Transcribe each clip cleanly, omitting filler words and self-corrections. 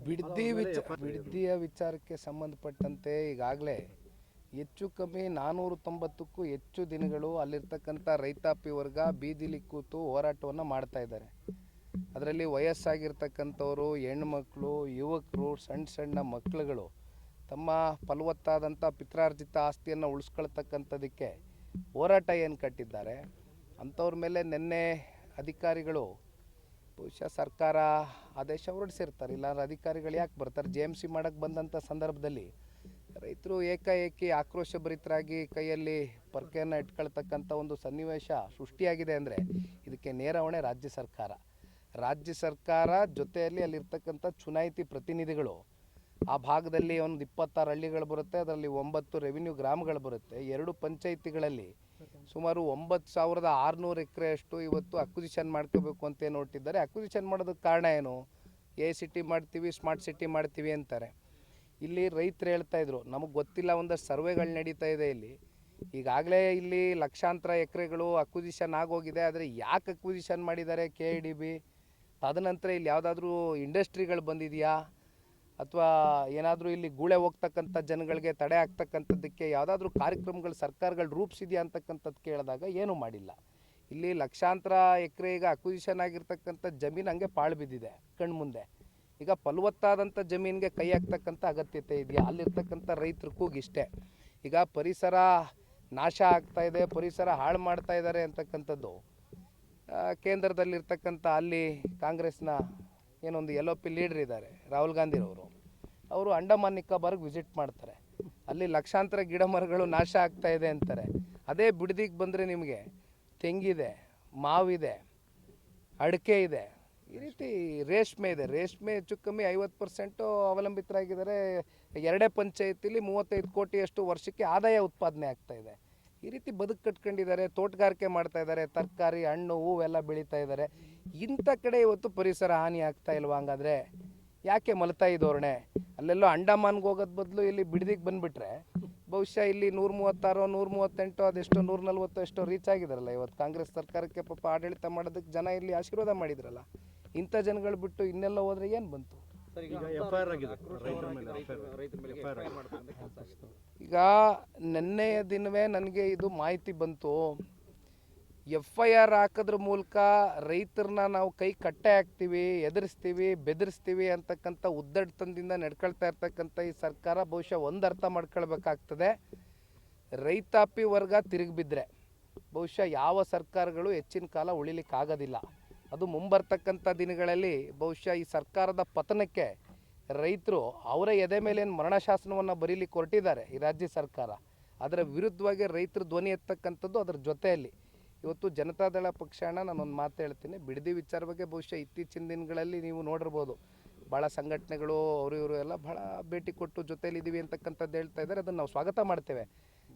ಬಿಡದಿಯ ವಿಚಾರಕ್ಕೆ ಸಂಬಂಧಪಟ್ಟಂತೆ ಈಗಾಗಲೇ ಹೆಚ್ಚು ಕಮ್ಮಿ 490ಕ್ಕೂ ಹೆಚ್ಚು ದಿನಗಳು ಅಲ್ಲಿರ್ತಕ್ಕಂಥ ರೈತಾಪಿ ವರ್ಗ ಬೀದಿಲಿ ಕೂತು ಹೋರಾಟವನ್ನು ಮಾಡ್ತಾ ಇದ್ದಾರೆ. ಅದರಲ್ಲಿ ವಯಸ್ಸಾಗಿರ್ತಕ್ಕಂಥವರು, ಹೆಣ್ಮಕ್ಳು, ಯುವಕರು, ಸಣ್ಣ ಮಕ್ಕಳುಗಳು ತಮ್ಮ ಫಲವತ್ತಾದಂಥ ಪಿತ್ರಾರ್ಜಿತ ಆಸ್ತಿಯನ್ನು ಉಳಿಸ್ಕೊಳ್ತಕ್ಕಂಥದ್ದಕ್ಕೆ ಹೋರಾಟ ಏನು ಕಟ್ಟಿದ್ದಾರೆ ಅಂಥವ್ರ ಮೇಲೆ ನಿನ್ನೆ ಅಧಿಕಾರಿಗಳು ಬಹುಶಃ ಸರ್ಕಾರ ಆದೇಶ ಹೊರಡಿಸಿರ್ತಾರೆ. ಇಲ್ಲಾಂದ್ರೆ ಅಧಿಕಾರಿಗಳು ಯಾಕೆ ಬರ್ತಾರೆ? JMC ಮಾಡೋಕ್ಕೆ ಬಂದಂಥ ಸಂದರ್ಭದಲ್ಲಿ ರೈತರು ಏಕಾಏಕಿ ಆಕ್ರೋಶಭರಿತರಾಗಿ ಕೈಯಲ್ಲಿ ಪರ್ಕೆಯನ್ನು ಇಟ್ಕೊಳ್ತಕ್ಕಂಥ ಒಂದು ಸನ್ನಿವೇಶ ಸೃಷ್ಟಿಯಾಗಿದೆ. ಅಂದರೆ ಇದಕ್ಕೆ ನೇರ ಹೊಣೆ ರಾಜ್ಯ ಸರ್ಕಾರ ಜೊತೆಯಲ್ಲಿ ಅಲ್ಲಿರ್ತಕ್ಕಂಥ ಚುನಾಯಿತಿ ಪ್ರತಿನಿಧಿಗಳು. ಆ ಭಾಗದಲ್ಲಿ ಒಂದು 26 ಹಳ್ಳಿಗಳು ಬರುತ್ತೆ, ಅದರಲ್ಲಿ 9 ರೆವಿನ್ಯೂ ಗ್ರಾಮಗಳು ಬರುತ್ತೆ. 2 ಪಂಚಾಯಿತಿಗಳಲ್ಲಿ ಸುಮಾರು 9,600 ಎಕರೆಯಷ್ಟು ಇವತ್ತು ಅಕ್ವಿಸಿಷನ್ ಮಾಡ್ಕೋಬೇಕು ಅಂತ ಹೊರಟಿದ್ದಾರೆ. ಅಕ್ವಿಸಿಷನ್ ಮಾಡೋದಕ್ಕೆ ಕಾರಣ ಏನು? ಸಿಟಿ ಮಾಡ್ತೀವಿ, ಸ್ಮಾರ್ಟ್ ಸಿಟಿ ಮಾಡ್ತೀವಿ ಅಂತಾರೆ. ಇಲ್ಲಿ ರೈತರು ಹೇಳ್ತಾ ಇದ್ರು, ನಮಗೆ ಗೊತ್ತಿಲ್ಲ, ಒಂದಷ್ಟು ಸರ್ವೆಗಳು ನಡೀತಾ ಇದೆ. ಈಗಾಗಲೇ ಇಲ್ಲಿ ಲಕ್ಷಾಂತರ ಎಕರೆಗಳು ಅಕ್ವಿಸಿಷನ್ ಆಗೋಗಿದೆ. ಆದರೆ ಯಾಕೆ ಅಕ್ವಿಸಿಷನ್ ಮಾಡಿದ್ದಾರೆ KIDB? ತದನಂತರ ಇಲ್ಲಿ ಯಾವುದಾದ್ರೂ ಇಂಡಸ್ಟ್ರಿಗಳು ಬಂದಿದೆಯಾ ಅಥವಾ ಏನಾದರೂ ಇಲ್ಲಿ ಗೂಳೆ ಹೋಗ್ತಕ್ಕಂಥ ಜನಗಳಿಗೆ ತಡೆ ಆಗ್ತಕ್ಕಂಥದ್ದಕ್ಕೆ ಯಾವುದಾದ್ರೂ ಕಾರ್ಯಕ್ರಮಗಳು ಸರ್ಕಾರಗಳು ರೂಪಿಸಿದೆಯಾ ಅಂತಕ್ಕಂಥದ್ದು ಕೇಳಿದಾಗ ಏನೂ ಮಾಡಿಲ್ಲ. ಇಲ್ಲಿ ಲಕ್ಷಾಂತರ ಎಕರೆ ಈಗ ಅಕ್ವಿಸಿಷನ್ ಆಗಿರ್ತಕ್ಕಂಥ ಜಮೀನು ಹಂಗೆ ಪಾಳು ಬಿದ್ದಿದೆ ಕಣ್ಮುಂದೆ. ಈಗ ಫಲವತ್ತಾದಂಥ ಜಮೀನಿಗೆ ಕೈ ಹಾಕ್ತಕ್ಕಂಥ ಅಗತ್ಯತೆ ಇದೆಯಾ? ಅಲ್ಲಿರ್ತಕ್ಕಂಥ ರೈತರ ಕೂಗಿಷ್ಟೇ. ಈಗ ಪರಿಸರ ನಾಶ ಆಗ್ತಾಯಿದೆ, ಪರಿಸರ ಹಾಳು ಮಾಡ್ತಾ ಇದ್ದಾರೆ ಅಂತಕ್ಕಂಥದ್ದು ಕೇಂದ್ರದಲ್ಲಿರ್ತಕ್ಕಂಥ ಅಲ್ಲಿ ಕಾಂಗ್ರೆಸ್ನ ಏನೊಂದು LOP ಲೀಡರ್ ಇದ್ದಾರೆ, ರಾಹುಲ್ ಗಾಂಧಿರವರು. ಅವರು ಅಂಡಮಾನ್ ನಿಕೋಬಾರ್ಗೆ ವಿಸಿಟ್ ಮಾಡ್ತಾರೆ. ಅಲ್ಲಿ ಲಕ್ಷಾಂತರ ಗಿಡ ಮರಗಳು ನಾಶ ಆಗ್ತಾ ಇದೆ ಅಂತಾರೆ. ಅದೇ ಬಿಡದಿಗೆ ಬಂದರೆ ನಿಮಗೆ ತೆಂಗಿದೆ, ಮಾವಿದೆ, ಅಡಿಕೆ ಇದೆ, ಈ ರೀತಿ ರೇಷ್ಮೆ ಇದೆ. ರೇಷ್ಮೆ ಹೆಚ್ಚು ಕಮ್ಮಿ 50% ಅವಲಂಬಿತರಾಗಿದ್ದಾರೆ. 2 ಪಂಚಾಯತಿಲಿ 35 ಕೋಟಿಯಷ್ಟು ವರ್ಷಕ್ಕೆ ಆದಾಯ ಉತ್ಪಾದನೆ ಆಗ್ತಾ ಇದೆ. ಈ ರೀತಿ ಬದುಕು ಕಟ್ಕೊಂಡಿದ್ದಾರೆ, ತೋಟಗಾರಿಕೆ ಮಾಡ್ತಾ ಇದ್ದಾರೆ, ತರಕಾರಿ, ಹಣ್ಣು, ಹೂವೆಲ್ಲ ಬೆಳೀತಾ ಇದ್ದಾರೆ. ಇಂಥ ಕಡೆ ಇವತ್ತು ಪರಿಸರ ಹಾನಿ ಆಗ್ತಾ ಇಲ್ವಾ? ಹಂಗಾದ್ರೆ ಯಾಕೆ ಮಲತಾಯಿ ಧೋರಣೆ? ಅಲ್ಲೆಲ್ಲೋ ಅಂಡಮಾನ್ಗೆ ಹೋಗೋದು ಬದಲು ಇಲ್ಲಿ ಬಿಡದಿಗೆ ಬಂದುಬಿಟ್ರೆ ಬಹುಶಃ ಇಲ್ಲಿ 136, 138 ಅದೆಷ್ಟೋ 140 ಎಷ್ಟೋ ರೀಚ್ ಆಗಿದಾರಲ್ಲ. ಇವತ್ತು ಕಾಂಗ್ರೆಸ್ ಸರ್ಕಾರಕ್ಕೆ ಪಾಪ ಆಡಳಿತ ಮಾಡೋದಕ್ಕೆ ಜನ ಇಲ್ಲಿ ಆಶೀರ್ವಾದ ಮಾಡಿದ್ರಲ್ಲ. ಇಂಥ ಜನಗಳು ಬಿಟ್ಟು ಇನ್ನೆಲ್ಲ ಹೋದರೆ ಏನು ಬಂತು? ಈಗ ನಿನ್ನೆಯ ದಿನವೇ ನನಗೆ ಇದು ಮಾಹಿತಿ ಬಂತು. FIR ಹಾಕೋದ್ರ ಮೂಲಕ ರೈತರನ್ನ ನಾವು ಕೈ ಕಟ್ಟೆ ಹಾಕ್ತೀವಿ, ಎದುರಿಸ್ತೀವಿ, ಬೆದರಿಸ್ತೀವಿ ಅಂತಕ್ಕಂಥ ಉದ್ದಟತನದಿಂದ ನಡ್ಕೊಳ್ತಾ ಇರ್ತಕ್ಕಂಥ ಈ ಸರ್ಕಾರ ಬಹುಶಃ ಒಂದು ಅರ್ಥ ಮಾಡ್ಕೊಳ್ಬೇಕಾಗ್ತದೆ. ರೈತಾಪಿ ವರ್ಗ ತಿರುಗಿಬಿದ್ರೆ ಬಹುಶಃ ಯಾವ ಸರ್ಕಾರಗಳು ಹೆಚ್ಚಿನ ಕಾಲ ಉಳಿಲಿಕ್ಕಾಗೋದಿಲ್ಲ. ಅದು ಮುಂಬರ್ತಕ್ಕಂಥ ದಿನಗಳಲ್ಲಿ ಬಹುಶಃ ಈ ಸರ್ಕಾರದ ಪತನಕ್ಕೆ ರೈತರು ಅವರ ಎದೆ ಮೇಲೆ ಏನು ಮರಣಶಾಸನವನ್ನು ಬರೀಲಿಕ್ಕೆ ಹೊರಟಿದ್ದಾರೆ ಈ ರಾಜ್ಯ ಸರ್ಕಾರ. ಅದರ ವಿರುದ್ಧವಾಗಿ ರೈತರು ಧ್ವನಿ ಎತ್ತಕ್ಕಂಥದ್ದು. ಅದರ ಜೊತೆಯಲ್ಲಿ ಇವತ್ತು ಜನತಾದಳ ಪಕ್ಷನ ನಾನೊಂದು ಮಾತು ಹೇಳ್ತೀನಿ. ಬಿಡದಿ ವಿಚಾರ ಬಗ್ಗೆ ಬಹುಶಃ ಇತ್ತೀಚಿನ ದಿನಗಳಲ್ಲಿ ನೀವು ನೋಡಿರ್ಬೋದು, ಭಾಳ ಸಂಘಟನೆಗಳು ಅವರು ಇವರು ಎಲ್ಲ ಭಾಳ ಭೇಟಿ ಕೊಟ್ಟು ಜೊತೆಯಲ್ಲಿದ್ದೀವಿ ಅಂತಕ್ಕಂಥದ್ದು ಹೇಳ್ತಾ ಇದ್ದಾರೆ. ಅದನ್ನು ನಾವು ಸ್ವಾಗತ ಮಾಡ್ತೇವೆ.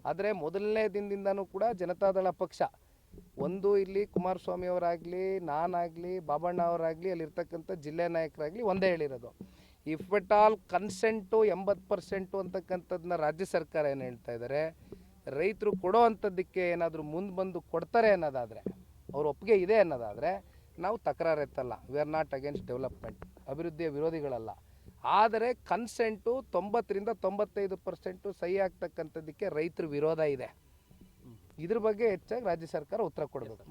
ಆದರೆ ಮೊದಲನೇ ದಿನದಿಂದನೂ ಕೂಡ ಜನತಾದಳ ಪಕ್ಷ ಒಂದು ಇಲ್ಲಿ ಕುಮಾರಸ್ವಾಮಿ ಅವರಾಗಲಿ, ನಾನಾಗಲಿ, ಬಾಬಣ್ಣ ಅವರಾಗಲಿ, ಅಲ್ಲಿರ್ತಕ್ಕಂಥ ಜಿಲ್ಲೆ ನಾಯಕರಾಗಲಿ ಒಂದೇ ಹೇಳಿರೋದು, ಇಫ್ ಎಟ್ ಆಲ್ ಕನ್ಸೆಂಟು 80% ಅಂತಕ್ಕಂಥದ್ದನ್ನ ರಾಜ್ಯ ಸರ್ಕಾರ ಏನು ಹೇಳ್ತಾ ಇದ್ದಾರೆ, ರೈತರು ಕೊಡೋ ಅಂಥದ್ದಕ್ಕೆ ಏನಾದರೂ ಮುಂದೆ ಬಂದು ಕೊಡ್ತಾರೆ ಅನ್ನೋದಾದರೆ, ಅವ್ರ ಒಪ್ಪಿಗೆ ಇದೆ ಅನ್ನೋದಾದರೆ ನಾವು ತಕರಾರು ಎತ್ತಲ್ಲ. We are not against development, ಅಭಿವೃದ್ಧಿಯ ವಿರೋಧಿಗಳಲ್ಲ. ಆದರೆ ಕನ್ಸೆಂಟು 90ರಿಂದ 95% ಸಹಿ ಆಗ್ತಕ್ಕಂಥದ್ದಕ್ಕೆ ರೈತರ ವಿರೋಧ ಇದೆ. ಇದ್ರ ಬಗ್ಗೆ ಹೆಚ್ಚಾಗಿ ರಾಜ್ಯ ಸರ್ಕಾರ ಉತ್ತರ ಕೊಡಬೇಕು.